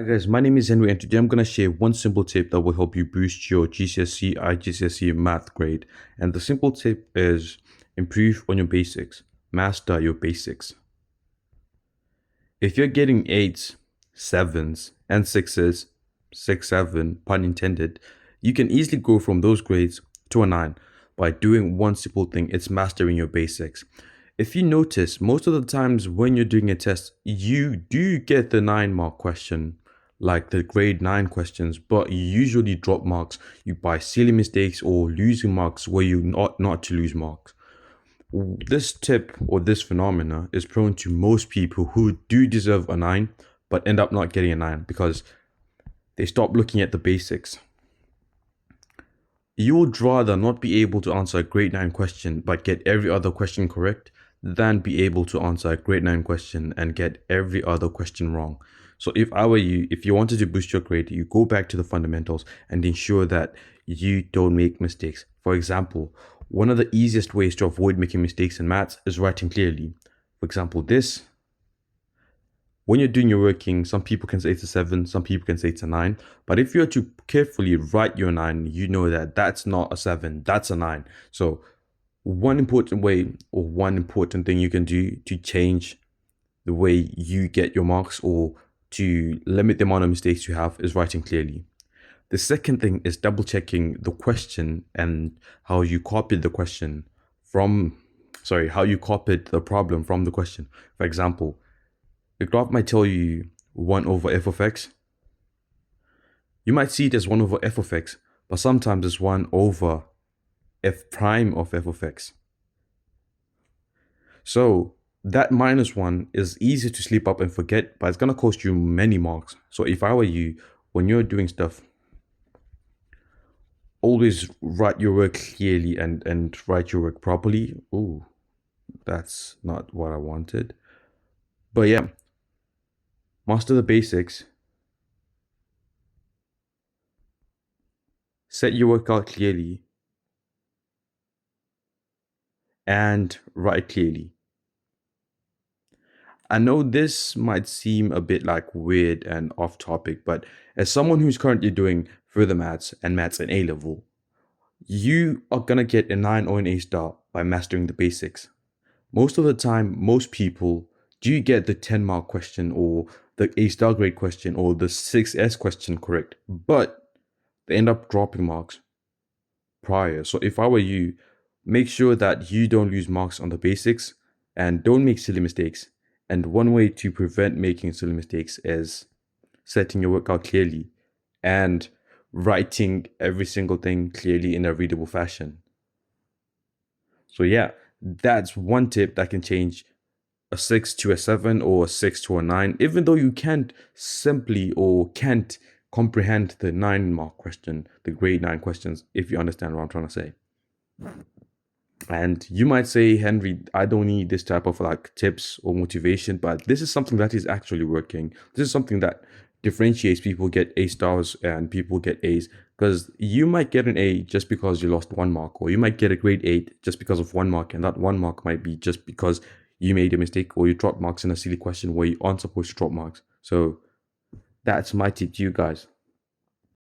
Hi guys, my name is Henry and today I'm going to share one simple tip that will help you boost your GCSE, IGCSE math grade. And the simple tip is improve on your basics, master your basics. If you're getting 8s, 7s, and 6s, 6, 7, pun intended, you can easily go from those grades to a 9 by doing one simple thing, it's mastering your basics. If you notice, most of the times when you're doing a test, you do get the 9 mark question, like the grade 9 questions, but you usually drop marks you by silly mistakes or losing marks where you not to lose marks. This tip or this phenomena is prone to most people who do deserve a 9 but end up not getting a 9 because they stop looking at the basics. You would rather not be able to answer a grade 9 question but get every other question correct than be able to answer a grade 9 question and get every other question wrong. So if I were you, if you wanted to boost your grade, you go back to the fundamentals and ensure that you don't make mistakes. For example, one of the easiest ways to avoid making mistakes in maths is writing clearly. For example, this. When you're doing your working, some people can say it's a 7, some people can say it's a 9. But if you're to carefully write your 9, you know that that's not a 7, that's a 9. So one important way or one important thing you can do to change the way you get your marks or to limit the amount of mistakes you have is writing clearly. The second thing is double checking the question and how you copied the question how you copied the problem from the question. For example, the graph might tell you 1 over f of x. You might see it as 1 over f of x, but sometimes it's 1 over f prime of f of x. So that -1 is easy to slip up and forget, but it's going to cost you many marks. So if I were you, when you're doing stuff, always write your work clearly and write your work properly. Ooh, that's not what I wanted. But yeah, master the basics. Set your work out clearly. And write clearly. I know this might seem a bit like weird and off topic, but as someone who's currently doing further maths and maths in A level, you are gonna get a 9 or an A star by mastering the basics. Most of the time, most people do get the 10-mark question or the A star grade question or the 6S question correct, but they end up dropping marks prior. So if I were you, make sure that you don't lose marks on the basics and don't make silly mistakes. And one way to prevent making silly mistakes is setting your work out clearly and writing every single thing clearly in a readable fashion. So yeah, that's one tip that can change a 6 to a 7 or a 6 to a 9, even though you can't comprehend the 9-mark question, the grade 9 questions, if you understand what I'm trying to say. And you might say, Henry, I don't need this type of like tips or motivation, but this is something that is actually working. This is something that differentiates people get A stars and people get A's, because you might get an A just because you lost 1 mark, or you might get a grade 8 just because of 1 mark, and that 1 mark might be just because you made a mistake or you dropped marks in a silly question where you aren't supposed to drop marks. So that's my tip to you guys.